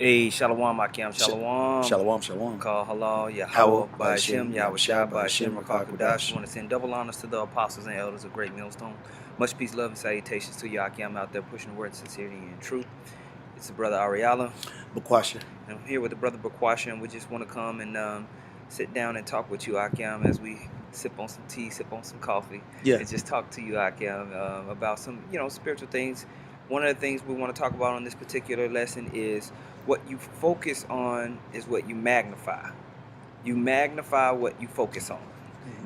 Hey, Shalom, Akim, Shalom. Shalom, shalom. Kal Halalyam La Yahawah, Yahawah, bahasham, Yahawashi, bahasham, Rawchaa Rawchaa Qadash. Qadash. I want to send double honors to the apostles and elders of Great Millstone. Much peace, love, and salutations to you, Akim, out there pushing the word of sincerity and truth. It's the brother Ariala. Bakwasha. And I'm here with the brother Bakwasha, and we just want to come and sit down and talk with you, Akim, as we sip on some tea, sip on some coffee, and just talk to you, Akim, about some, spiritual things. One of the things we want to talk about on this particular lesson is what you focus on is what you magnify. You magnify what you focus on.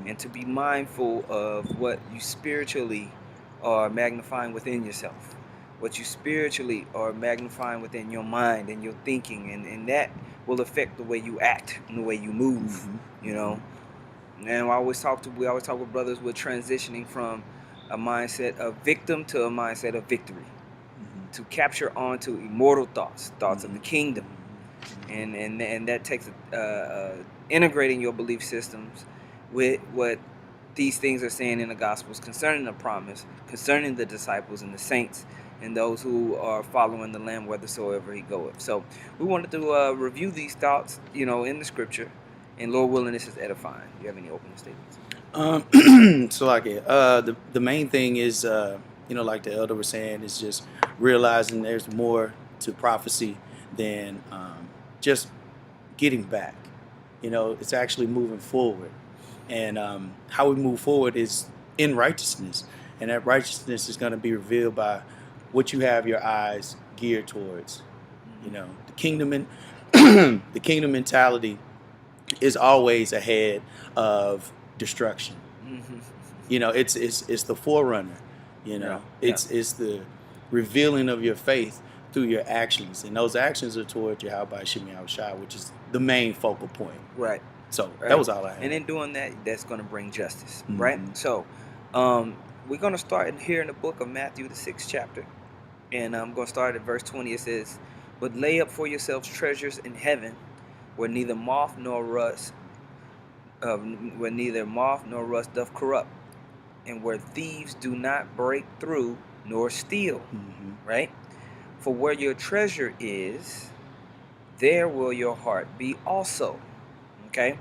And to be mindful of what you spiritually are magnifying within yourself. What you spiritually are magnifying within your mind and your thinking. And that will affect the way you act and the way you move, you know. And we always talk with brothers, we're transitioning from a mindset of victim to a mindset of victory. To capture onto immortal thoughts of the kingdom, and that takes integrating your belief systems with what these things are saying in the Gospels concerning the promise, concerning the disciples and the saints, and those who are following the Lamb whithersoever he goeth. So we wanted to review these thoughts, in the Scripture, and Lord willing, this is edifying. Do you have any opening statements? So like the main thing is like the elder was saying, is just realizing there's more to prophecy than just getting back. It's actually moving forward, and how we move forward is in righteousness, and that righteousness is going to be revealed by what you have your eyes geared towards. The kingdom and the kingdom mentality is always ahead of destruction. It's the forerunner. It's the revealing of your faith through your actions, and those actions are toward Yahawashi, which is the main focal point. Right. So that was all I had. And in doing that, that's going to bring justice, right? So we're going to start here in the book of Matthew, the 6th chapter, and I'm going to start at verse 20. It says, "But lay up for yourselves treasures in heaven, where neither moth nor rust doth corrupt, and where thieves do not break through nor steal." Right? "For where your treasure is, there will your heart be also." Okay?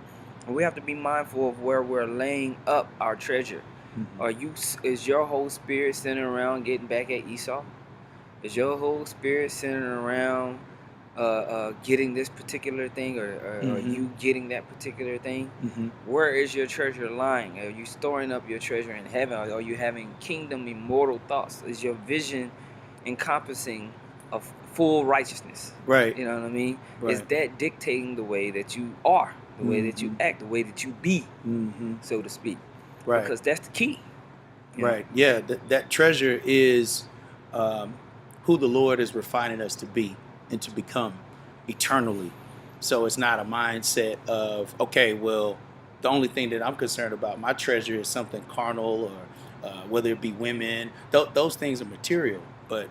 And we have to be mindful of where we're laying up our treasure. Is your whole spirit centered around getting back at Esau? Is your whole spirit centered around getting this particular thing, or are you getting that particular thing? Where is your treasure lying? Are you storing up your treasure in heaven, or are you having kingdom immortal thoughts? Is your vision encompassing of full righteousness? Right. You know what I mean? Right. Is that dictating the way that you are, the way that you act, the way that you be, so to speak? Right. Because that's the key. Right. Yeah. That treasure is who the Lord is refining us to be and to become eternally. So it's not a mindset of, okay, well, the only thing that I'm concerned about, my treasure, is something carnal, or whether it be women. Those things are material, but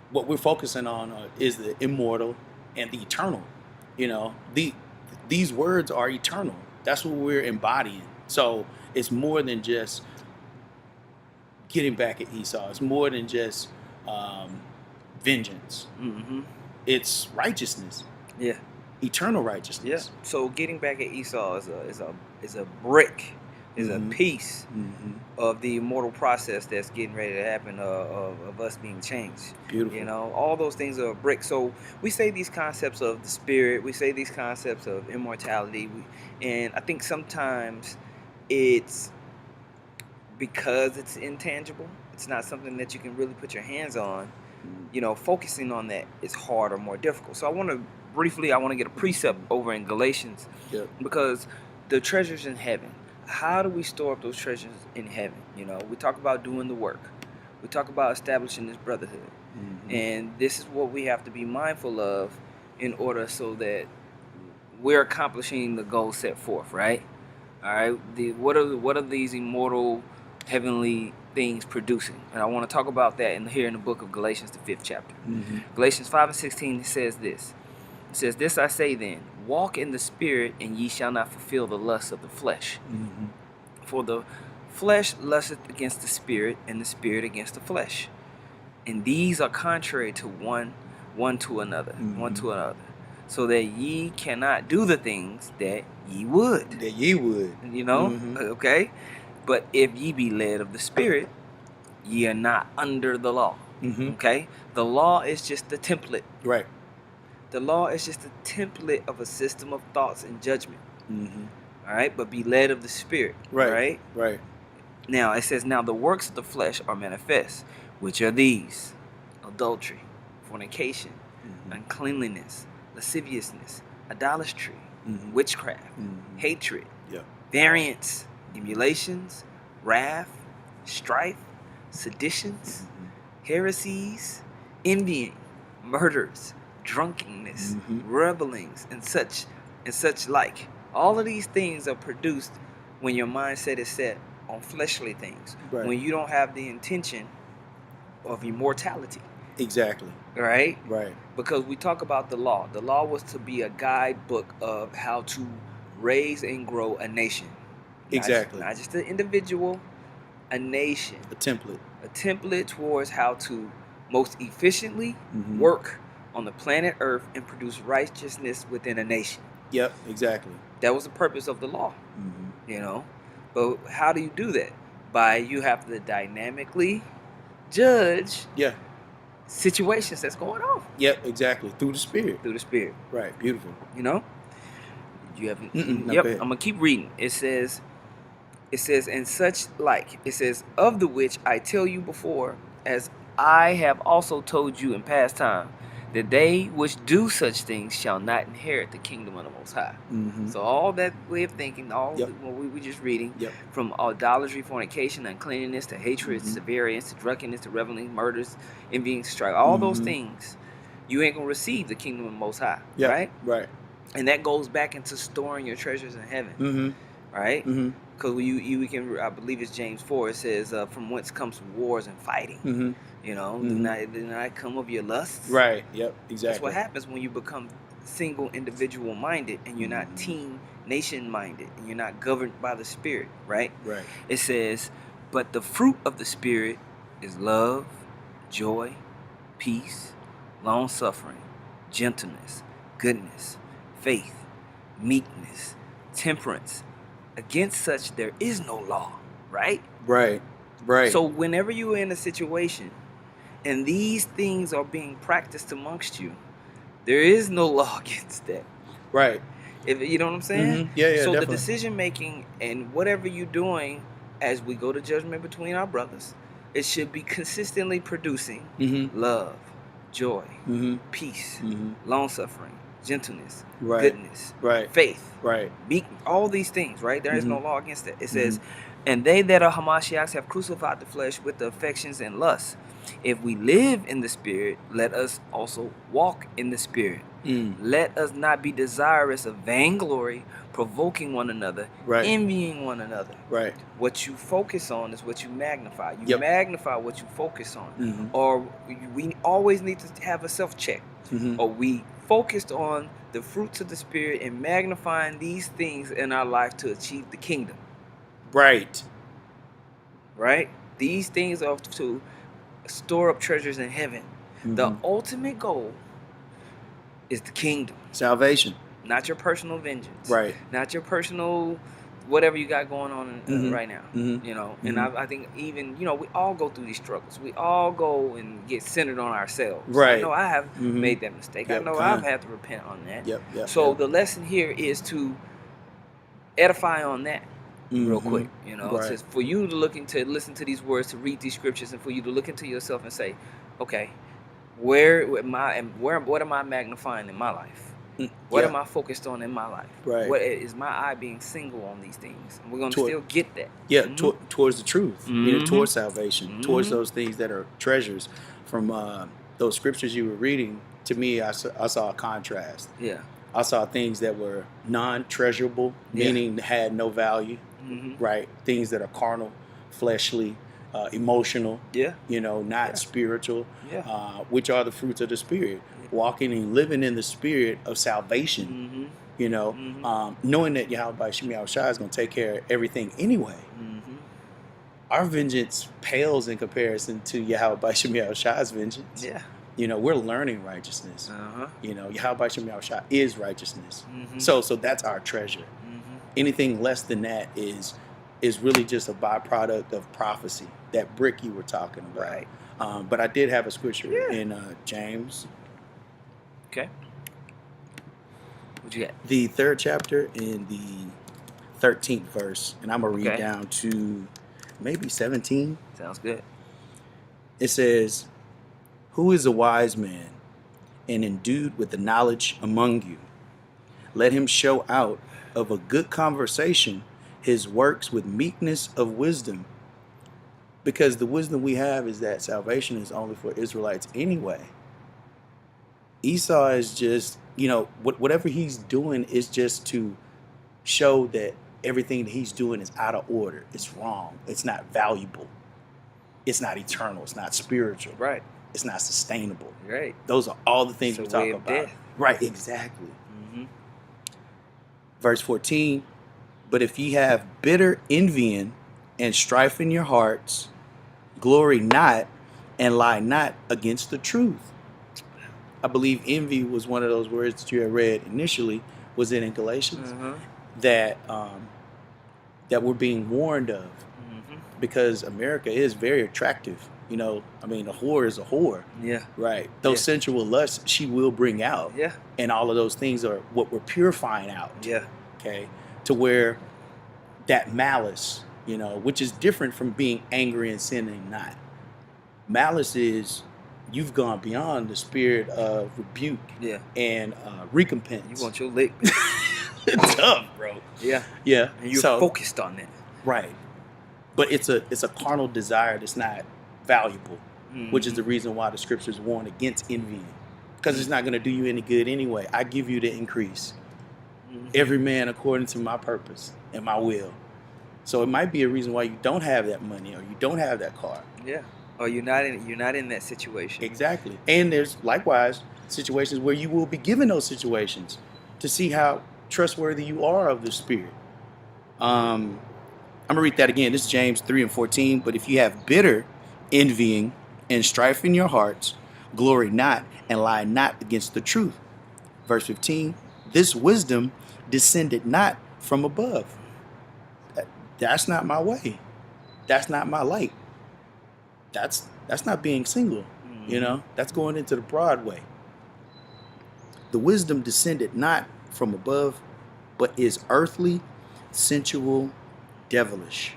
what we're focusing on is the immortal and the eternal. These words are eternal. That's what we're embodying. So it's more than just getting back at Esau. It's more than just vengeance. It's righteousness. Yeah. Eternal righteousness. Yeah. So getting back at Esau is a brick, is a piece of the immortal process that's getting ready to happen, of us being changed. Beautiful. All those things are a brick. So we say these concepts of the spirit, we say these concepts of immortality, and I think sometimes it's because it's intangible. It's not something that you can really put your hands on. Focusing on that is hard or more difficult. So I want to get a precept over in Galatians, because the treasures in heaven. How do we store up those treasures in heaven? We talk about doing the work. We talk about establishing this brotherhood. And this is what we have to be mindful of in order so that we're accomplishing the goal set forth, right? All right. What are these immortal heavenly things producing? And I want to talk about that here in the book of Galatians, the 5th chapter. Galatians 5:16 says this. It says, "This I say then, walk in the spirit, and ye shall not fulfill the lusts of the flesh. For the flesh lusteth against the spirit, and the spirit against the flesh. And these are contrary to one one to another, one to another, so that ye cannot do the things that ye would. That ye would. You know? Okay? But if ye be led of the Spirit, ye are not under the law. Okay? The law is just the template. Right. The law is just a template of a system of thoughts and judgment. All right? But be led of the Spirit. Right. Right? Right. Now, it says, now the works of the flesh are manifest, which are these: adultery, fornication, uncleanliness, lasciviousness, idolatry, witchcraft, hatred, variance, emulations, wrath, strife, seditions, heresies, envying, murders, drunkenness, revelings, and such like. All of these things are produced when your mindset is set on fleshly things. Right. When you don't have the intention of immortality. Exactly. Right? Right. Because we talk about the law. The law was to be a guidebook of how to raise and grow a nation. Exactly. Not just an individual, a nation. A template. A template towards how to most efficiently work on the planet Earth and produce righteousness within a nation. Yep, exactly. That was the purpose of the law. You know? But how do you do that? By you have to dynamically judge situations that's going on. Yep, exactly. Through the Spirit. Through the Spirit. Right, beautiful. You know? You haven't. Yep, I'm gonna keep reading. It says, and such like. It says, of the which I tell you before, as I have also told you in past time, that they which do such things shall not inherit the kingdom of the Most High. So all that way of thinking, all what we were just reading, from idolatry, fornication, uncleanness, to hatred, to variance, to drunkenness, to reveling, murders, envying, strife, all those things, you ain't gonna receive the kingdom of the Most High. Right? Right. And that goes back into storing your treasures in heaven. Right? Because we can, I believe it's James 4, it says, from whence comes wars and fighting. You know, do not come of your lusts. Right. Yep. Exactly. That's what happens when you become single individual minded and you're not team nation minded and you're not governed by the Spirit. Right. Right. It says, but the fruit of the Spirit is love, joy, peace, long suffering, gentleness, goodness, faith, meekness, temperance. Against such there is no law. Right. Right. Right. So whenever you're in a situation and these things are being practiced amongst you, there is no law against that. Right. If you know what I'm saying? Yeah, So definitely. the decision making and whatever you're doing as we go to judgment between our brothers, it should be consistently producing love, joy, peace, long suffering, gentleness, goodness, faith, meekness, all these things, right? There is no law against that. It says, and they that are Hamashiachs have crucified the flesh with the affections and lusts. If we live in the Spirit, let us also walk in the Spirit. Let us not be desirous of vainglory, provoking one another, envying one another. Right. What you focus on is what you magnify. You magnify what you focus on. Or we always need to have a self-check. Or we focused on the fruits of the Spirit and magnifying these things in our life to achieve the kingdom. Right. Right? These things are to store up treasures in heaven. The ultimate goal is the kingdom. Salvation. Not your personal vengeance. Right. Not your personal whatever you got going on right now. You know, and I think even, you know, we all go through these struggles. We all go and get centered on ourselves. Right. I know I have made that mistake. I know I've had to repent on that. So the lesson here is to edify on that. Real quick, you know, it says for you to listen to these words, to read these scriptures, and for you to look into yourself and say, okay, what am I magnifying in my life? What am I focused on in my life? Right. What is my eye being single on these things? And we're gonna still get that. Yeah, towards the truth, towards salvation, towards those things that are treasures. From those scriptures you were reading, to me, I saw a contrast. Yeah. I saw things that were non-treasurable, meaning had no value. Right, things that are carnal, fleshly, emotional. You know, not spiritual. Which are the fruits of the Spirit. Walking and living in the Spirit of salvation. You know, knowing that Yahawashi is going to take care of everything anyway. Our vengeance pales in comparison to Yahawashi vengeance. You know, we're learning righteousness. You know, Yahawashi is righteousness. So that's our treasure. Anything less than that is really just a byproduct of prophecy. That brick you were talking about. Right. But I did have a scripture in James. Okay. What you got? The 3rd chapter in the 13th verse, and I'm gonna read down to maybe 17. Sounds good. It says, "Who is a wise man and endued with the knowledge among you? Let him show out of a good conversation his works with meekness of wisdom." Because the wisdom we have is that salvation is only for Israelites anyway. Esau is just, you know, whatever he's doing is just to show that everything that he's doing is out of order. It's wrong. It's not valuable. It's not eternal. It's not spiritual. Right. It's not sustainable. Right. Those are all the things It's we a talk way of about. death. Right, exactly. Verse 14, "But if ye have bitter envying and strife in your hearts, glory not and lie not against the truth." I believe envy was one of those words that you had read initially, was in Galatians, that we're being warned of, because America is very attractive. You know, I mean, a whore is a whore. Yeah. Right. Those sensual lusts she will bring out. Yeah. And all of those things are what we're purifying out. Yeah. Okay. To where that malice, you know, which is different from being angry and sinning not. Malice is you've gone beyond the spirit of rebuke and recompense. You want your lick. Tough, bro. Yeah. Yeah. And you're focused on that. Right. But it's a carnal desire that's not valuable, which is the reason why the scriptures warn against envying, because it's not going to do you any good anyway. I give you the increase. Every man according to my purpose and my will. So it might be a reason why you don't have that money or you don't have that car. Yeah. Or you're not in that situation. Exactly. And there's likewise situations where you will be given those situations to see how trustworthy you are of the Spirit. I'm gonna read that again. This is James 3:14. "But if you have bitter envying and strife in your hearts, glory not and lie not against the truth." Verse 15, "This wisdom descended not from above." That's not my way. That's not my light. That's not being single. You know, that's going into the broad way. "The wisdom descended not from above, but is earthly, sensual, devilish."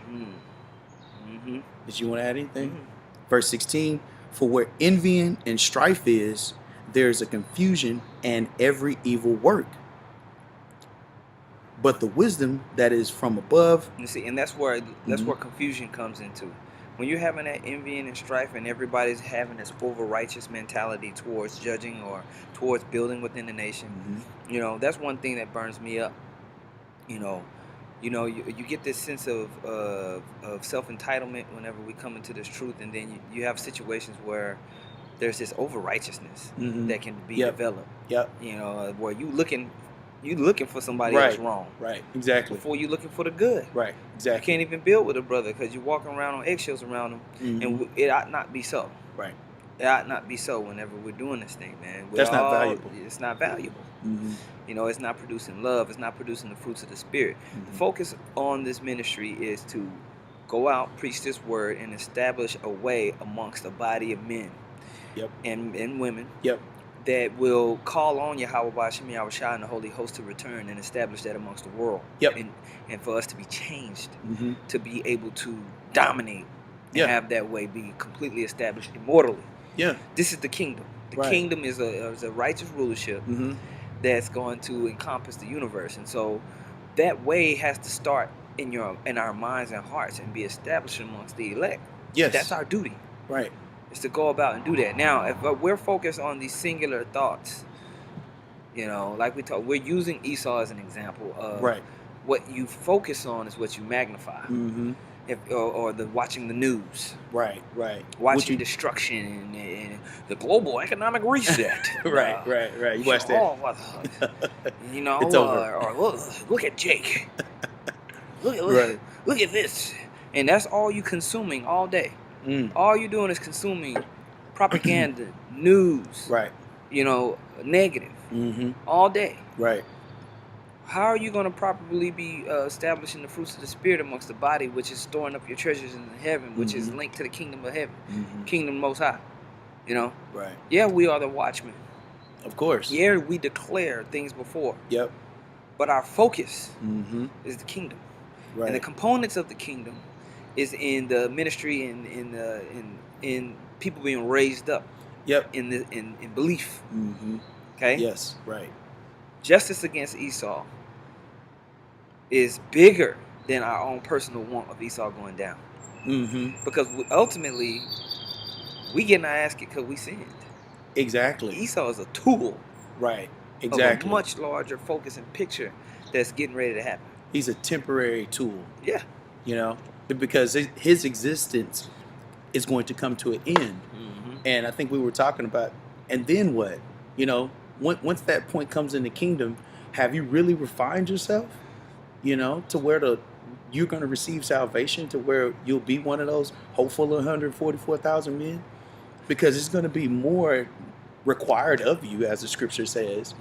Did you want to add anything? Verse 16, "For where envying and strife is, there is a confusion and every evil work. But the wisdom that is from above..." You see, and that's where confusion comes into. When you're having that envying and strife, and everybody's having this over-righteous mentality towards judging or towards building within the nation, you know, that's one thing that burns me up. You get this sense of self-entitlement whenever we come into this truth, and then you have situations where there's this over-righteousness that can be developed. Yep. You know, where you looking for somebody else wrong. Right. Exactly. Before you looking for the good. Right. Exactly. You can't even build with a brother because you're walking around on eggshells around him, and it ought not be so. Right. It ought not be so whenever we're doing this thing, man. That's not valuable. It's not valuable. You know, it's not producing love. It's not producing the fruits of the Spirit. The focus on this ministry is to go out, preach this word, and establish a way amongst a body of men and women that will call on Yahawashi, Yahawashi, and the Holy Host to return and establish that amongst the world. And for us to be changed, to be able to dominate and have that way be completely established immortally. This is the kingdom. The kingdom is a righteous rulership that's going to encompass the universe. And so that way has to start in our minds and hearts and be established amongst the elect. That's our duty. Right. Is to go about and do that. Now, if we're focused on these singular thoughts, you know, like we're using Esau as an example of what you focus on is what you magnify. Or watching the news. Right. Watching destruction and the global economic reset. Right. You watch that. You know, it's over. Or look at Jake. Look at this. And that's all you consuming all day. All you're doing is consuming propaganda, news, Right. Negative, all day. Right. How are you going to properly be establishing the fruits of the Spirit amongst the body, which is storing up your treasures in heaven, which is linked to the kingdom of heaven, kingdom most high? Right. Yeah, we are the watchmen. Of course. Yeah, we declare things before. Yep. But our focus is the kingdom. Right. And the components of the kingdom is in the ministry and in people being raised up. Yep. In belief. Okay? Yes, right. Justice against Esau is bigger than our own personal want of Esau going down. Because ultimately, we getting our ass kicked because we sinned. Exactly. Esau is a tool. Right. Exactly. Of a much larger focus and picture that's getting ready to happen. He's a temporary tool. Yeah. Because his existence is going to come to an end. And I think we were talking about, and then what? Once that point comes in the kingdom, have you really refined yourself? To where you're going to receive salvation, to where you'll be one of those hopeful 144,000 men? Because it's going to be more required of you, as the scripture says,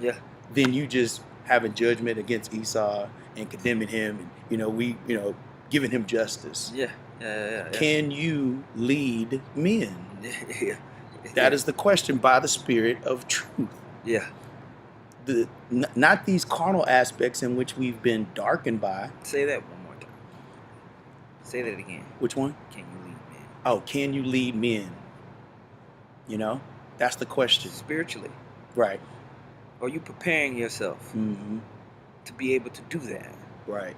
than you just having judgment against Esau and condemning him, and giving him justice. Yeah. Can you lead men? Yeah. That is the question by the Spirit of truth. Yeah. Not these carnal aspects in which we've been darkened by. Say that one more time. Say that again. Which one? Can you lead men? Oh, can you lead men? That's the question. Spiritually. Right. Are you preparing yourself to be able to do that? Right.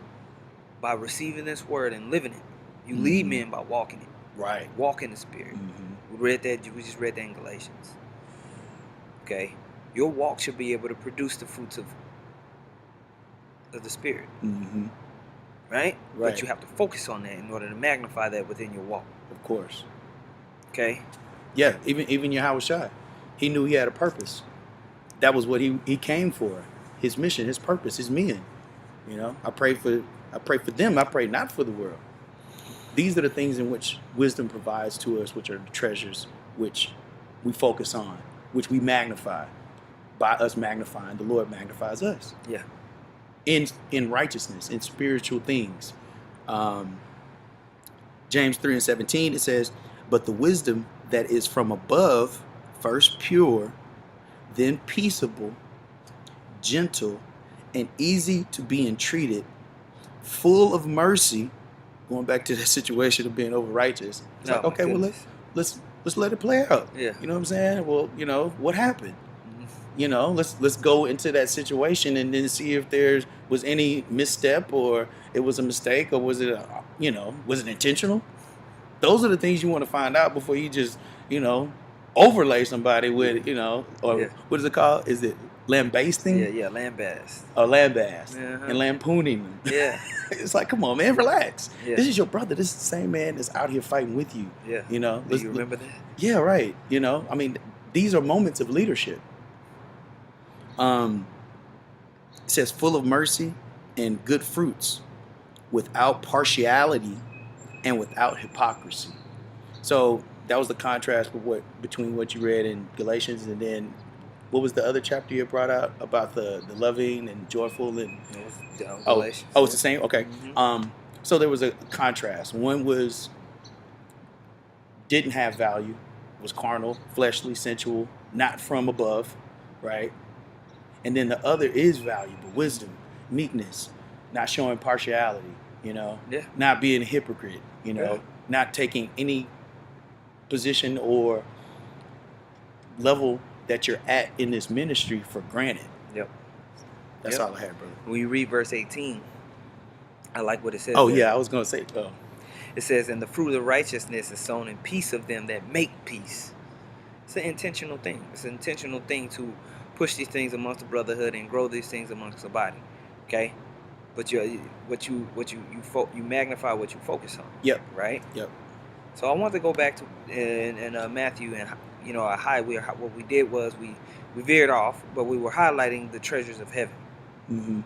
By receiving this word and living it. You lead men by walking it. Right. Walk in the Spirit. We just read that in Galatians. Okay? Your walk should be able to produce the fruits of the Spirit. Right? But you have to focus on that in order to magnify that within your walk. Of course. Okay? Yeah, even Yahawashi, he knew he had a purpose. That was what he came for. His mission, his purpose, his men. I pray for them. I pray not for the world. These are the things in which wisdom provides to us, which are the treasures which we focus on, which we magnify. By us magnifying, the Lord magnifies us. Yeah. In righteousness, in spiritual things. James 3:17, it says, but the wisdom that is from above, first pure, then peaceable, gentle, and easy to be entreated, full of mercy. Going back to the situation of being over righteous. It's like, okay, well let's let it play out. Yeah. You know what I'm saying? Well, what happened? Let's go into that situation and then see if there was any misstep, or it was a mistake, or was it was it intentional? Those are the things you want to find out before you just overlay somebody with what is it called? Is it lambasting? Yeah, lambast. Or lambast and lampooning them. Yeah. It's like, come on, man, relax. Yeah. This is your brother. This is the same man that's out here fighting with you. Yeah. Do you remember that? Yeah, right. I mean, these are moments of leadership. It says full of mercy and good fruits, without partiality and without hypocrisy. So that was the contrast between what you read in Galatians, and then what was the other chapter you brought out about the loving and joyful and Galatians. Oh, it's the same. Okay. So there was a contrast. One didn't have value, was carnal, fleshly, sensual, not from above, right? And then the other is valuable, wisdom, meekness, not showing partiality, not being a hypocrite, not taking any position or level that you're at in this ministry for granted. Yep. That's all I had, brother. When you read verse 18, I like what it says. Oh, yeah, I was going to say, It says, and the fruit of righteousness is sown in peace of them that make peace. It's an intentional thing. It's an intentional thing to push these things amongst the brotherhood and grow these things amongst the body. Okay? But you magnify what you focus on. Yep. Right? Yep. So I want to go back to in Matthew, and what we did was we veered off, but we were highlighting the treasures of heaven.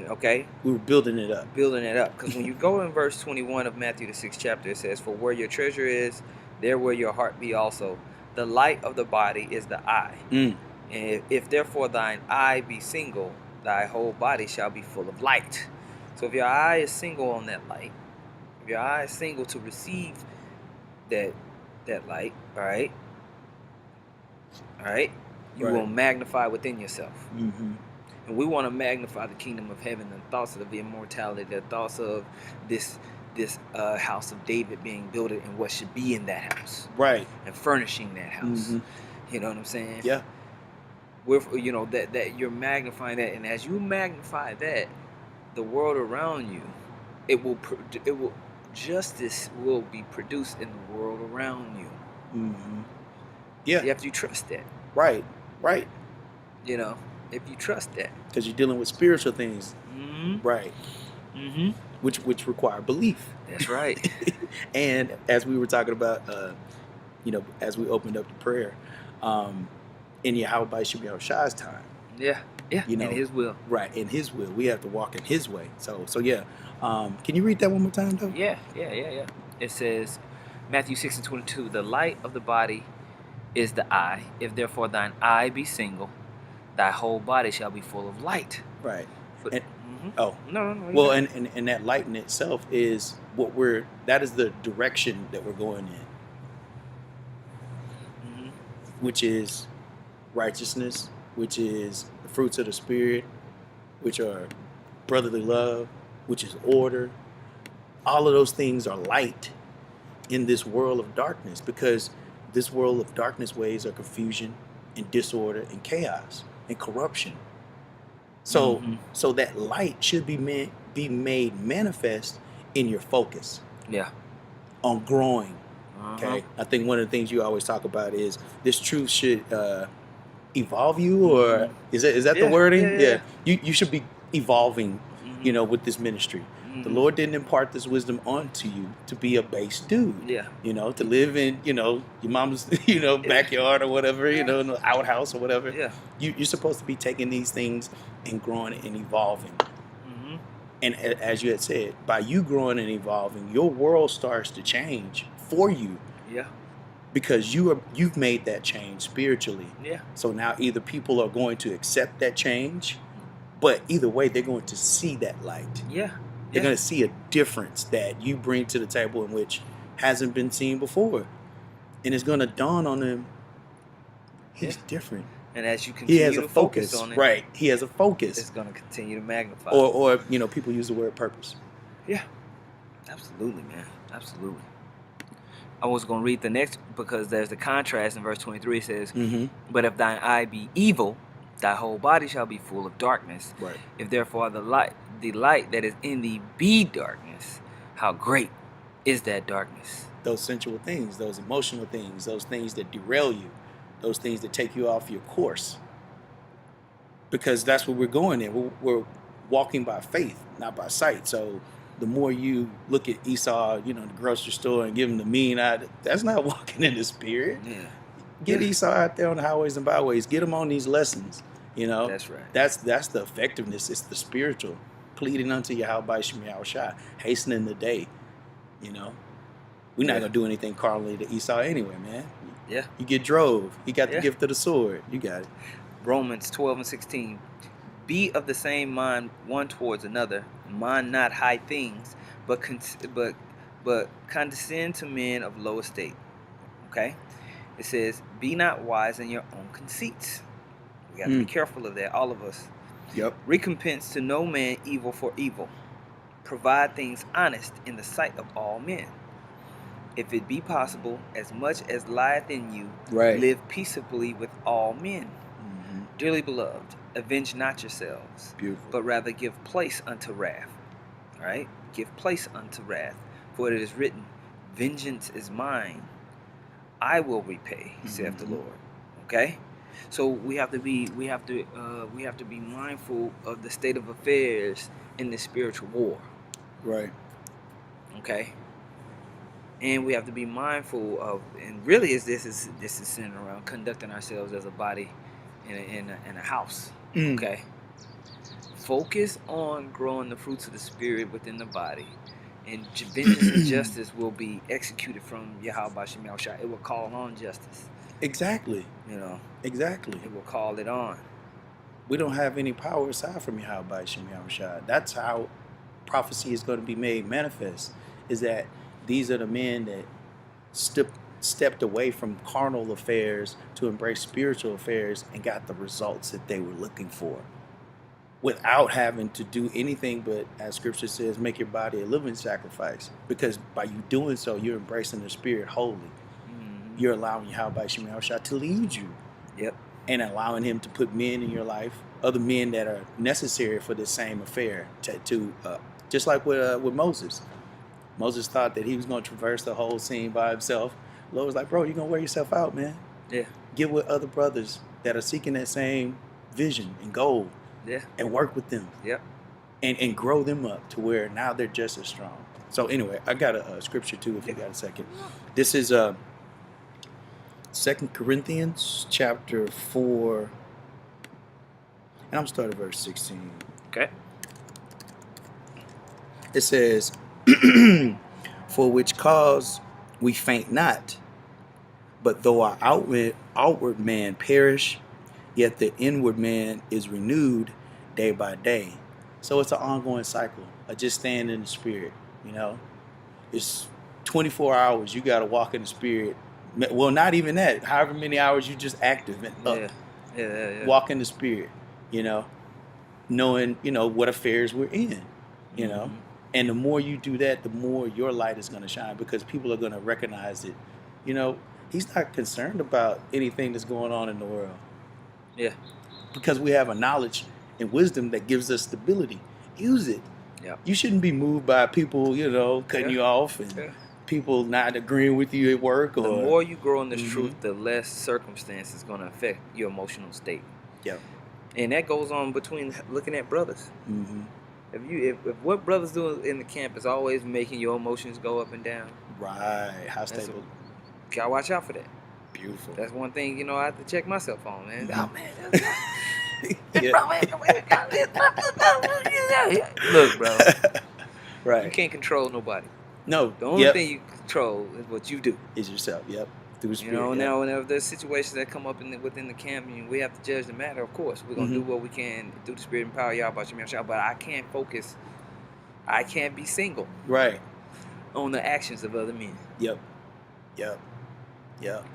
Okay? We were building it up. Because when you go in verse 21 of Matthew, the 6th chapter, it says, for where your treasure is, there will your heart be also. the light of the body is the eye. Mm. And if therefore thine eye be single, thy whole body shall be full of light. So if your eye is single on that light, if your eye is single to receive that light, all right, you Right. will magnify within yourself. Mm-hmm. And we want to magnify the kingdom of heaven, the thoughts of the immortality, the thoughts of this house of David being built and what should be in that house. Right. And furnishing that house. Mm-hmm. You know what I'm saying? Yeah. With, you know, that you're magnifying that, and as you magnify that, the world around you, justice will be produced in the world around you. Mm-hmm. Yeah. If you trust that. Right. You know, if you trust that. Because you're dealing with spiritual things. Mm-hmm. Right. Mm-hmm. Which require belief. That's right. And as we were talking about, as we opened up the prayer, in Yahawashi's time. Yeah. In His will. Right, in His will. We have to walk in His way. So yeah. Can you read that one more time, though? Yeah. It says, Matthew 6:22, the light of the body is the eye. If therefore thine eye be single, thy whole body shall be full of light. Right. But, Oh. No. Well, and that light in itself is that is the direction that we're going in. Mm-hmm. Which is righteousness, which is the fruits of the Spirit, which are brotherly love, which is order. All of those things are light in this world of darkness, because this world of darkness ways are confusion and disorder and chaos and corruption. So so that light should be made manifest in your focus. Yeah. On growing. Okay. I think one of the things you always talk about is this truth should evolve you, or is that the wording? Yeah. You should be evolving, with this ministry. The Lord didn't impart this wisdom onto you to be a base dude. Yeah. To live in, your mama's, backyard or whatever, in the outhouse or whatever. Yeah. You're supposed to be taking these things and growing and evolving. Mm-hmm. And as you had said, by you growing and evolving, your world starts to change for you. Yeah. Because you've made that change spiritually. Yeah. So now either people are going to accept that change, but either way they're going to see that light. Yeah. They're going to see a difference that you bring to the table in which hasn't been seen before. And it's going to dawn on them, he's different. And as you continue to focus on it. Right. He has a focus. It's going to continue to magnify. Or people use the word purpose. Yeah. Absolutely, man. Absolutely. I was going to read the next, because there's the contrast in verse 23. It says, but if thine eye be evil, thy whole body shall be full of darkness. Right. If therefore the light that is in thee be darkness, how great is that darkness? Those sensual things, those emotional things, those things that derail you, those things that take you off your course. Because that's what we're going in. We're walking by faith, not by sight. So the more you look at Esau, in the grocery store and give him the mean eye, that's not walking in the Spirit. Yeah. Get Esau out there on the highways and byways. Get him on these lessons. That's right. That's the effectiveness. It's the spiritual. Pleading unto Yahawashi, hastening the day. We're not going to do anything carnally to Esau anyway, man. Yeah. You get drove. He got the gift of the sword. You got it. Romans 12:16. Be of the same mind one towards another. Mind not high things, but condescend to men of low estate. Okay? It says, be not wise in your own conceits. We have to be careful of that, all of us. Yep. Recompense to no man evil for evil. Provide things honest in the sight of all men. If it be possible, as much as lieth in you, live peaceably with all men. Mm-hmm. Dearly beloved, avenge not yourselves, but rather give place unto wrath. All right? Give place unto wrath. For it is written, vengeance is mine. I will repay, saith the Lord. Okay? So we have to be mindful of the state of affairs in this spiritual war. Right. Okay. And we have to be mindful of, and really this is centered around conducting ourselves as a body in a house. Okay. Focus on growing the fruits of the Spirit within the body, and vengeance and justice will be executed from Yahawashi. It will call on justice. Exactly. You know. Exactly. It will call it on. We don't have any power aside from Yahawashi. That's how prophecy is going to be made manifest. Is that these are the men that stepped away from carnal affairs to embrace spiritual affairs and got the results that they were looking for, without having to do anything but, as Scripture says, make your body a living sacrifice. Because by you doing so, you're embracing the Spirit wholly. You're allowing Yahawashi to lead you. Yep. And allowing Him to put men in your life, other men that are necessary for this same affair. Just like with Moses. Moses thought that he was going to traverse the whole scene by himself. The Lord was like, bro, you're going to wear yourself out, man. Yeah. Get with other brothers that are seeking that same vision and goal. Yeah. And work with them. Yep. And grow them up to where now they're just as strong. So anyway, I got a scripture too if you got a second. This is 2 Corinthians chapter 4. And I'm starting at verse 16. Okay. It says, for which cause we faint not, but though our outward man perish, yet the inward man is renewed day by day. So it's an ongoing cycle of just staying in the Spirit, you know. It's 24 hours you got to walk in the Spirit. Well, not even that. However many hours you just active and up. Yeah. Walk in the Spirit, you know, knowing, you know, what affairs we're in, you know. And the more you do that, the more your light is going to shine, because people are going to recognize it. You know, He's not concerned about anything that's going on in the world. Yeah. Because we have a knowledge and wisdom that gives us stability. Use it. Yeah. You shouldn't be moved by people, you know, cutting you off and people not agreeing with you at work. Or the more you grow in this truth, the less circumstance is going to affect your emotional state. Yeah. And that goes on between looking at brothers. If what brothers do in the camp is always making your emotions go up and down. Right. How stable. Gotta watch out for that. Beautiful. That's one thing, you know, I have to check myself on, man. Oh, man. Look, bro. Right. You can't control nobody. No. The only thing you control is what you do. Is yourself. Yep. Through the Spirit. You know, now whenever there's situations that come up within the camp, we have to judge the matter, of course. We're going to do what we can through the Spirit and power, Yahawashi, but I can't focus. I can't be single. Right. On the actions of other men. Yep.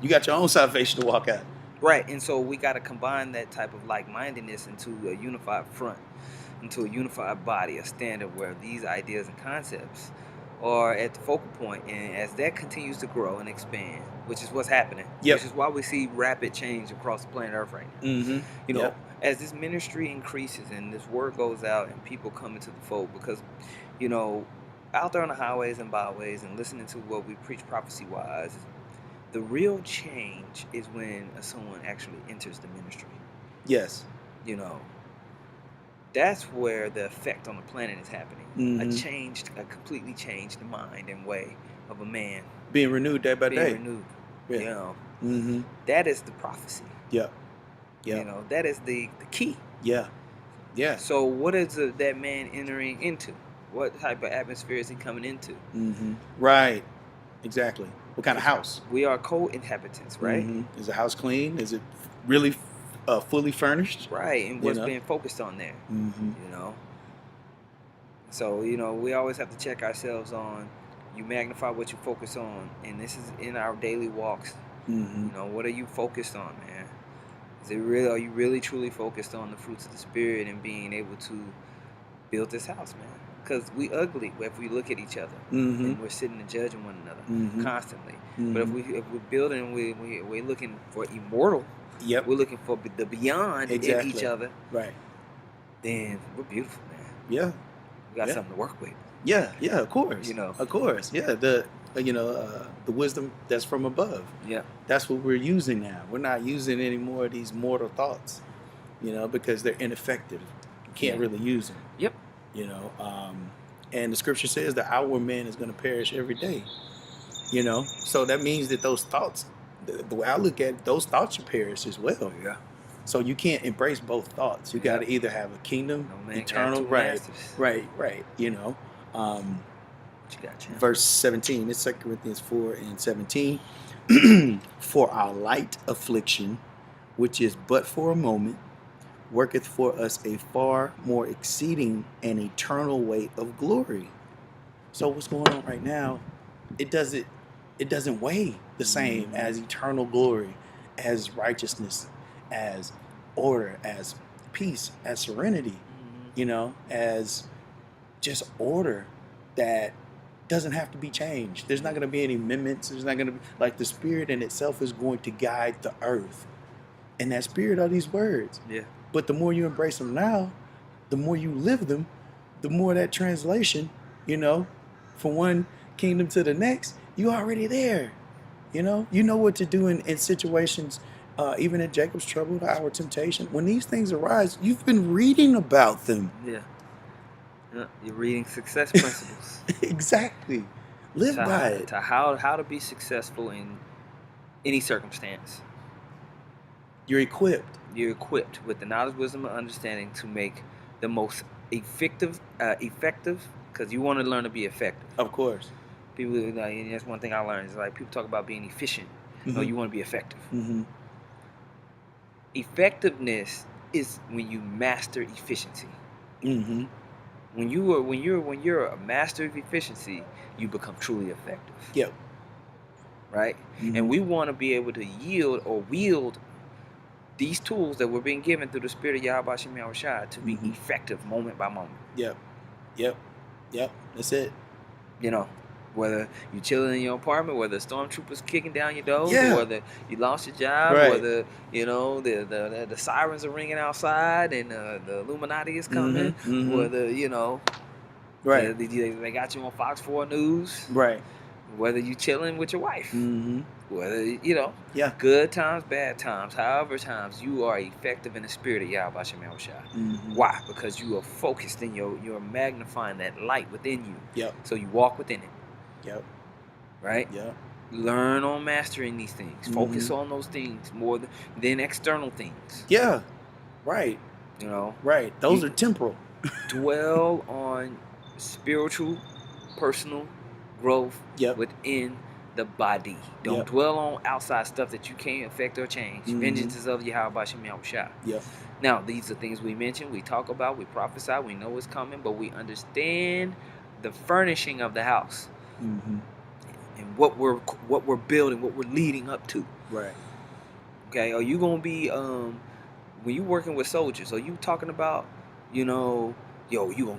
You got your own salvation to walk out. Right, and so we got to combine that type of like-mindedness into a unified front, into a unified body, a standard where these ideas and concepts are at the focal point, and as that continues to grow and expand, which is what's happening, which is why we see rapid change across the planet Earth right now. You know, as this ministry increases and this word goes out and people come into the fold, because, you know, out there on the highways and byways and listening to what we preach prophecy-wise, the real change is when someone actually enters the ministry. Yes. You know, that's where the effect on the planet is happening. A completely changed mind and way of a man. Being renewed day by day. Being renewed. Yeah. You know, that is the prophecy. Yeah. You know, that is the key. Yeah. So what is that man entering into? What type of atmosphere is he coming into? Right. Exactly. What kind of house? We are co-inhabitants, right? Is the house clean? Is it really fully furnished? Right, and what's being focused on there, you know? So, you know, we always have to check ourselves on, you magnify what you focus on, and this is in our daily walks. You know, what are you focused on, man? Are you really truly focused on the fruits of the Spirit and being able to build this house, man? Because we ugly if we look at each other and we're sitting and judging one another constantly. But if we're building, we're looking for immortal. We're looking for the beyond in each other. Right. Then we're beautiful, man. Yeah. We got something to work with. Yeah. Of course. You know. Of course. Yeah. The wisdom that's from above. Yeah. That's what we're using now. We're not using any more of these mortal thoughts, you know, because they're ineffective. You can't really use them. Yep. You know, and the scripture says the outward man is going to perish every day. You know, so that means that those thoughts, the way I look at it, those thoughts should perish as well. Yeah. So you can't embrace both thoughts. You got to either have a kingdom, eternal, right. You know, what you got, verse 17. It's 2 Corinthians 4 and 17. For our light affliction, which is but for a moment, worketh for us a far more exceeding and eternal weight of glory. So what's going on right now? It doesn't weigh the same as eternal glory, as righteousness, as order, as peace, as serenity, as just order that doesn't have to be changed. There's not going to be any amendments. There's not going to be, like, the Spirit in itself is going to guide the earth. And that Spirit are these words. Yeah. But the more you embrace them now, the more you live them, the more that translation, from one kingdom to the next, you already there. You know what to do in situations, even in Jacob's trouble, the hour of temptation. When these things arise, you've been reading about them. Yeah. You're reading success principles. Exactly. Live by it. To how to be successful in any circumstance. You're equipped. You're equipped with the knowledge, wisdom, and understanding to make the most effective, because you want to learn to be effective. Of course. People, and that's one thing I learned, is like people talk about being efficient. No, you want to be effective. Effectiveness is when you master efficiency. When you're a master of efficiency, you become truly effective. Yep. Right? And we want to be able to yield or wield these tools that we're being given through the Spirit of Yahawashi to be effective moment by moment. Yep. That's it. Whether you're chilling in your apartment, whether stormtroopers kicking down your door, Yeah. whether you lost your job, Right. whether the sirens are ringing outside and the Illuminati is coming, whether right, they got you on Fox 4 News, right, whether you chilling with your wife, whether yeah, good times, bad times, however times, you are effective in the Spirit of Yahawashi. Why? Because you are focused and you're magnifying that light within you. Yep. So you walk within it. Yep. Right? Yep. Learn on mastering these things. Focus on those things more than external things. Yeah. Right. Right. Those are temporal. Dwell on spiritual, personal growth within the body. Don't dwell on outside stuff that you can't affect or change. Vengeance is of Yahawashi. Yep. Now, these are things we mentioned, we talk about, we prophesy, we know it's coming, but we understand the furnishing of the house. And what we're building, what we're leading up to. Right. Okay, are you gonna be when you working with soldiers, are you talking about, you gonna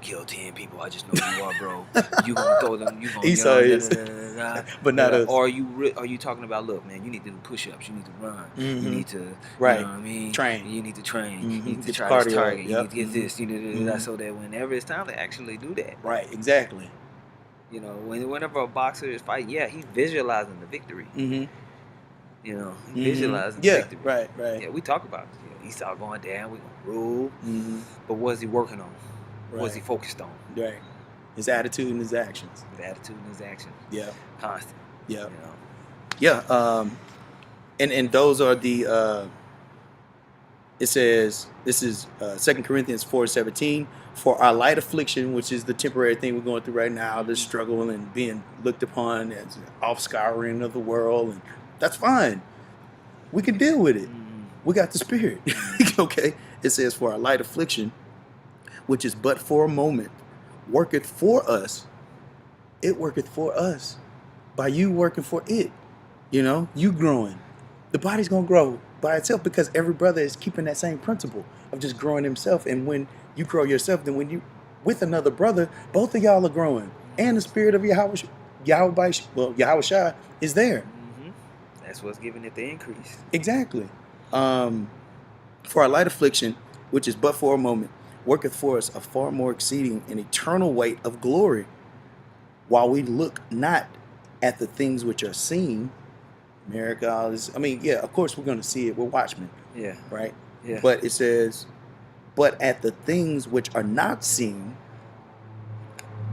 kill 10 people, I just know you are, bro. You gonna throw them, you gonna but not us. Or are you talking about, look, man, you need to do push-ups, you need to run, you need to you know what I mean? Train. You need to train, you need to Get try this cardio. target, you need to get this, you need to that, so that whenever it's time to actually do that. Right, exactly. Whenever a boxer is fighting, he's visualizing the victory. Visualizing the victory. Right. Yeah, we talk about it. Esau going down, we're gonna rule. But what is he working on? Right. What is he focused on? Right. His attitude and his actions. Yeah. Constant. Yeah. Yeah. And those are the it says, this is 2 Corinthians 4:17, for our light affliction, which is the temporary thing we're going through right now, the struggle and being looked upon as off-scouring of the world, and that's fine. We can deal with it. We got the Spirit. Okay? It says, for our light affliction, which is but for a moment, worketh for us. It worketh for us. By you working for it. You growing. The body's going to grow by itself because every brother is keeping that same principle of just growing himself. And when you grow yourself, then when you with another brother, both of y'all are growing. And the Spirit of Yahawashi is there. That's what's giving it the increase. Exactly. For our light affliction, which is but for a moment, worketh for us a far more exceeding and eternal weight of glory, while we look not at the things which are seen. Miracles. Of course we're going to see it. We're watchmen. Yeah. Right? Yeah. But it says, but at the things which are not seen,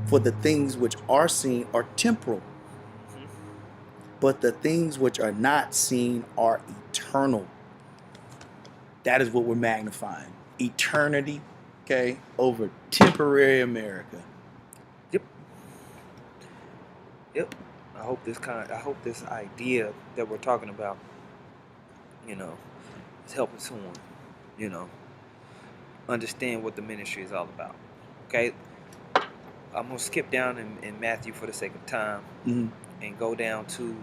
for the things which are seen are temporal. But the things which are not seen are eternal. That is what we're magnifying. Eternity, okay, over temporary America. Yep. I hope this idea that we're talking about, is helping someone, you know, understand what the ministry is all about. Okay, I'm gonna skip down in Matthew for the sake of time, and go down to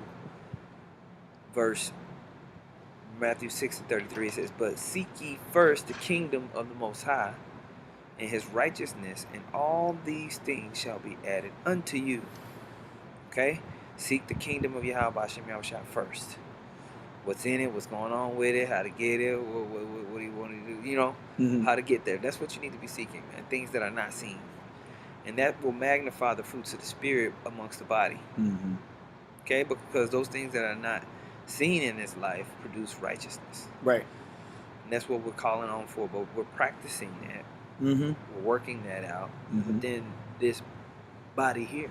verse Matthew 6:33. It says, "But seek ye first the kingdom of the Most High, and His righteousness, and all these things shall be added unto you." Okay, seek the kingdom of Yahawashi first. What's in it? What's going on with it? How to get it? What do you want to do? How to get there? That's what you need to be seeking, man. Things that are not seen. And that will magnify the fruits of the Spirit amongst the body. Okay? Because those things that are not seen in this life produce righteousness. Right. And that's what we're calling on for. But we're practicing that. We're working that out within this body here.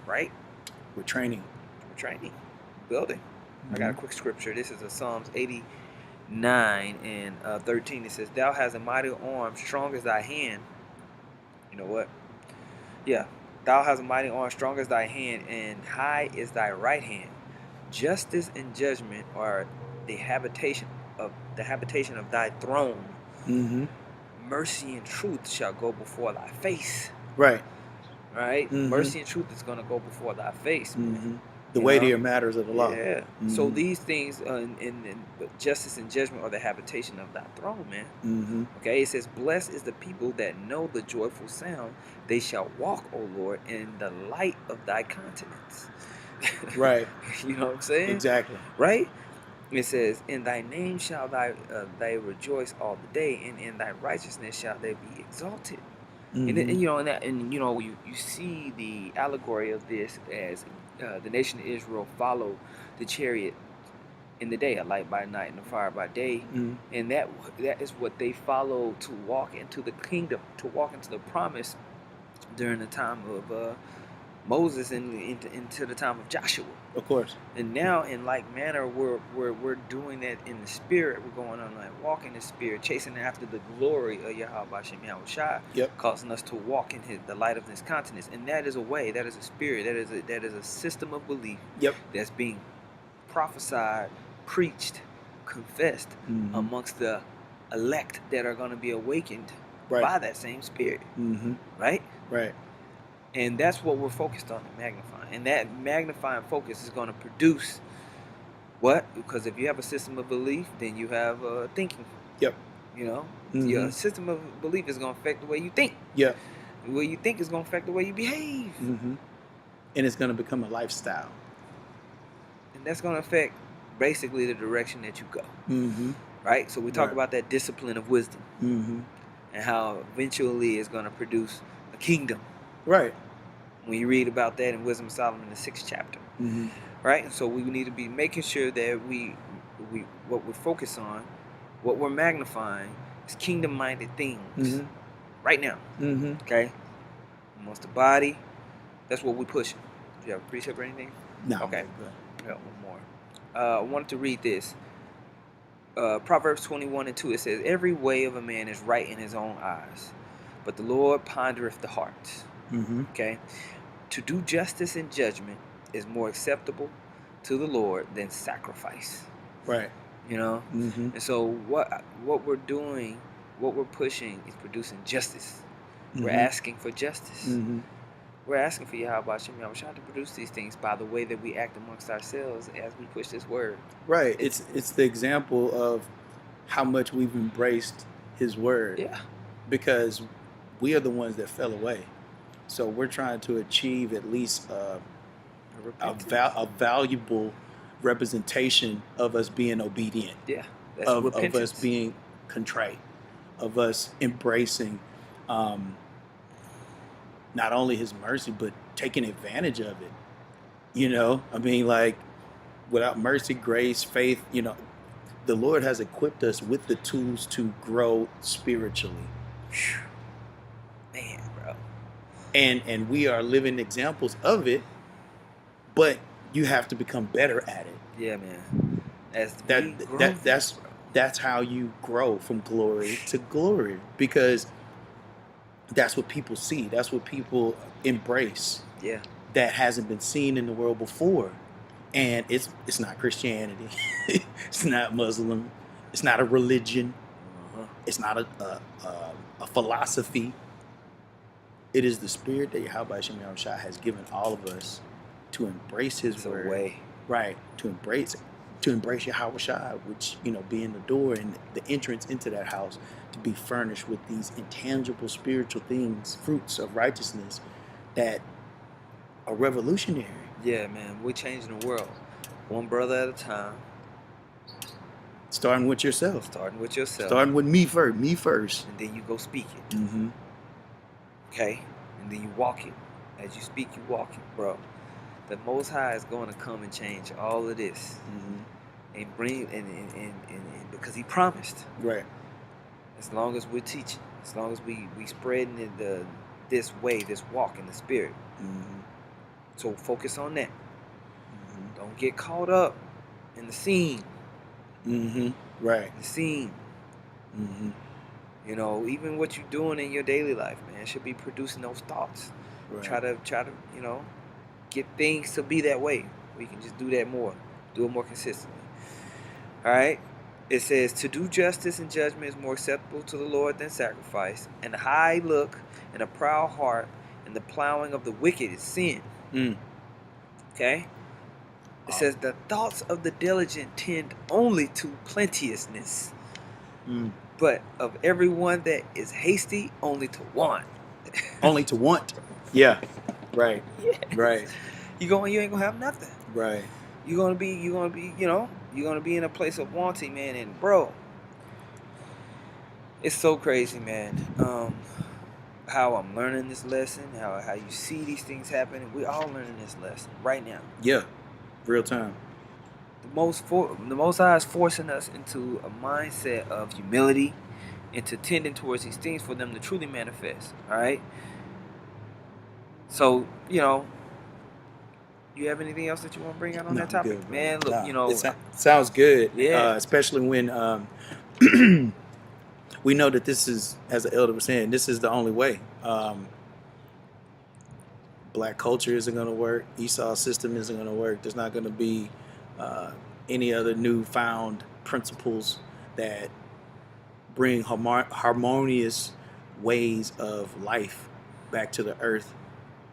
Right? We're training. Building. I got a quick scripture. This is a Psalms 89 and 13. It says, "Thou hast a mighty arm, strong as thy hand." You know what? Yeah. "Thou hast a mighty arm, strong as thy hand, and high is thy right hand. Justice and judgment are the habitation of thy throne. Mercy and truth shall go before thy face." Right. Mercy and truth is going to go before thy face. The weightier matters of the law. Yeah. So these things, but justice and judgment are the habitation of thy throne, man. Okay. It says, "Blessed is the people that know the joyful sound. They shall walk, O Lord, in the light of thy countenance." Right. You know what I'm saying? Exactly. Right. It says, "In thy name shall they rejoice all the day, and in thy righteousness shall they be exalted." And you see the allegory of this as the nation of Israel followed the chariot in the day, a light by night and a fire by day, and that is what they followed to walk into the kingdom, to walk into the promise during the time of Moses and into the time of Joshua. Of course. And now, in like manner, we're doing that in the spirit. We're going on like walking in the spirit, chasing after the glory of Yahawashi, causing us to walk in the light of His countenance. And that is a way, that is a spirit, that is a system of belief that's being prophesied, preached, confessed amongst the elect that are going to be awakened by that same spirit. Right. And that's what we're focused on in magnifying. And that magnifying focus is going to produce what? Because if you have a system of belief, then you have thinking. Your system of belief is going to affect the way you think. The way you think is going to affect the way you behave. And it's going to become a lifestyle. And that's going to affect basically the direction that you go. Right? So we talk about that discipline of wisdom. And how eventually it's going to produce a kingdom. Right. When you read about that in Wisdom of Solomon, the 6th chapter, right? And so we need to be making sure that we what we're focused on, what we're magnifying, is kingdom-minded things right now. Okay, amongst the body, that's what we're pushing. Do you have a precept or anything? No. Okay. Yeah, one more. I wanted to read this. Proverbs 21:2. It says, "Every way of a man is right in his own eyes, but the Lord pondereth the hearts." Okay, to do justice and judgment is more acceptable to the Lord than sacrifice. Right. And so what we're doing, what we're pushing, is producing justice. We're asking for justice. We're asking for Yahawashi to produce these things by the way that we act amongst ourselves as we push this word. Right. It's the example of how much we've embraced His word. Yeah. Because we are the ones that fell away. So we're trying to achieve at least a valuable representation of us being obedient. Yeah. That's of repentance. us being contrite, of us embracing not only His mercy, but taking advantage of it. I mean, like, without mercy, grace, faith, the Lord has equipped us with the tools to grow spiritually. Man, bro. And we are living examples of it, but you have to become better at it. Yeah, man. That's how you grow from glory to glory, because that's what people see. That's what people embrace. Yeah. that hasn't been seen in the world before. And it's not Christianity. It's not Muslim. It's not a religion. It's not a philosophy. It is the spirit that Yahawashi has given all of us to embrace His word. Way. Right. To embrace Yahawashi, which, being the door and the entrance into that house, to be furnished with these intangible spiritual things, fruits of righteousness that are revolutionary. Yeah, man. We're changing the world one brother at a time. Starting with yourself. Starting with me first. And then you go speak it. Mm-hmm. Okay? And then you walk it. As you speak, you walk it, bro. The Most High is going to come and change all of this. Mm-hmm. And bring, and because He promised. Right. As long as we're teaching, as long as we spreading this way, this walk in the Spirit. Mm-hmm. So focus on that. Mm-hmm. Don't get caught up in the scene. Mm-hmm. Right. The scene. Mm-hmm. Even what you're doing in your daily life, man, should be producing those thoughts. Right. Try to, get things to be that way. We can just do that more. Do it more consistently. All right? It says, to do justice and judgment is more acceptable to the Lord than sacrifice, and a high look and a proud heart and the plowing of the wicked is sin. Okay? It says, the thoughts of the diligent tend only to plenteousness, but of everyone that is hasty, only to want. Only to want. Yeah. Right. Yes. Right. You ain't gonna have nothing. Right. You're gonna be in a place of wanting, man. And bro, it's so crazy, man. How I'm learning this lesson, how you see these things happening. We all learning this lesson right now. Yeah. Real time. The Most High is forcing us into a mindset of humility, into tending towards these things for them to truly manifest. All right. So you have anything else that you want to bring out on that topic? Good, man, look, it sounds good. Yeah. Especially when we know that this is, as the elder was saying, this is the only way. Black culture isn't going to work. Esau's system isn't going to work. There's not going to be any other newfound principles that bring harmonious ways of life back to the earth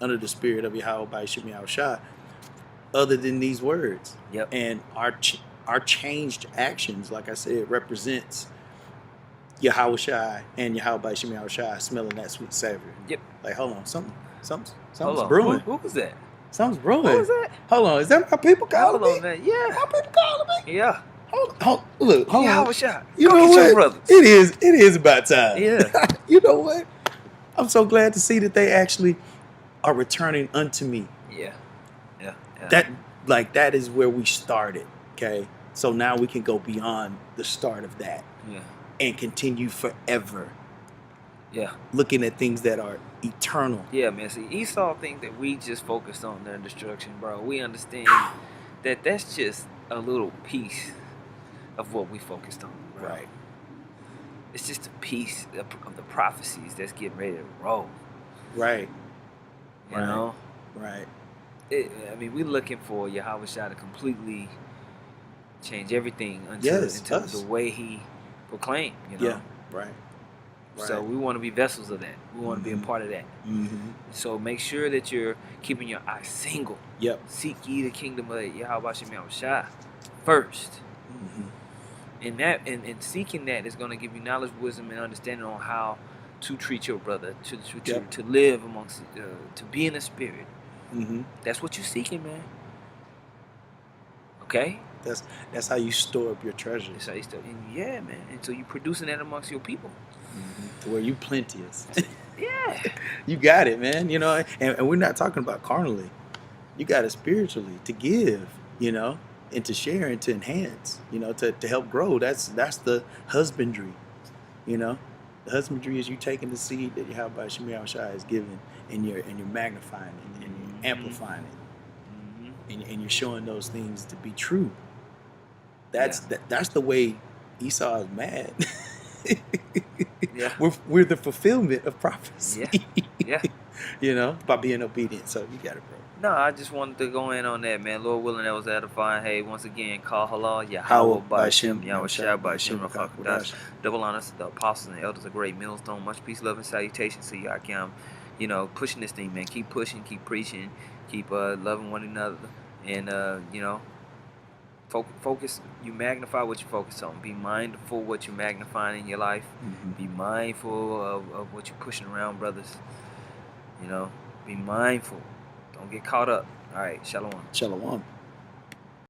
under the spirit of Yahawashi, other than these words. Yep. And our changed actions, like I said, represents Yahawashi and Yahawashi smelling that sweet savor. Yep. Like, hold on, something's Hold on. brewing. Who was that? Something's brewing. Who was that? Hold on, is that my people calling me? Hold on, man. Yeah. My people calling me? Yeah. Hold on. Yahawashi. You Go know get what? your brothers. It is about time. Yeah. You know what? I'm so glad to see that they actually are returning unto me. Yeah. That is where we started. Okay. So now we can go beyond the start of that. Yeah. And continue forever. Yeah. Looking at things that are eternal. Yeah, man. See, Esau thinks that we just focused on their destruction, bro. We understand that that's just a little piece of what we focused on, bro. Right. It's just a piece of the prophecies that's getting ready to roll. Right. You know? Right. We're looking for Yahawashi to completely change everything into the way He proclaimed. Yeah. Right. So we want to be vessels of that. We want to be a part of that. Mm-hmm. So make sure that you're keeping your eyes single. Yep. Seek ye the kingdom of Yahawashi first. Mm-hmm. And seeking that is going to give you knowledge, wisdom, and understanding on how to treat your brother, to live amongst, to be in the spirit. Mm-hmm. That's what you're seeking, man. Okay. That's how you store up your treasure. That's how you store. And yeah, man. And so you're producing that amongst your people. To where you plenteous. Yeah. You got it, man. And we're not talking about carnally. You got it spiritually to give, and to share and to enhance, to help grow. That's the husbandry, The husbandry is you taking the seed that Yahawashi is given and you're magnifying it and you're amplifying it. And you're showing those things to be true. That's the way Esau is mad. Yeah. We're the fulfillment of prophecy. Yeah. By being obedient. So you got it, bro. No, I just wanted to go in on that, man. Lord willing, that was edifying. Hey, once again, Kal Halalyam La Yahawah, Yahawah, bahasham, Rawchaa bahasham, Rawchaa Qadash. Double honors to the apostles and elders of Great Millstone. Much peace, love, and salutations to you, Akim. You know, pushing this thing, man. Keep pushing, keep preaching, keep loving one another, and you know, focus. You magnify what you focus on. Be mindful what you're magnifying in your life. Be mindful of what you're pushing around, brothers. You know, be mindful. Don't get caught up. All right, shalom. Shalom.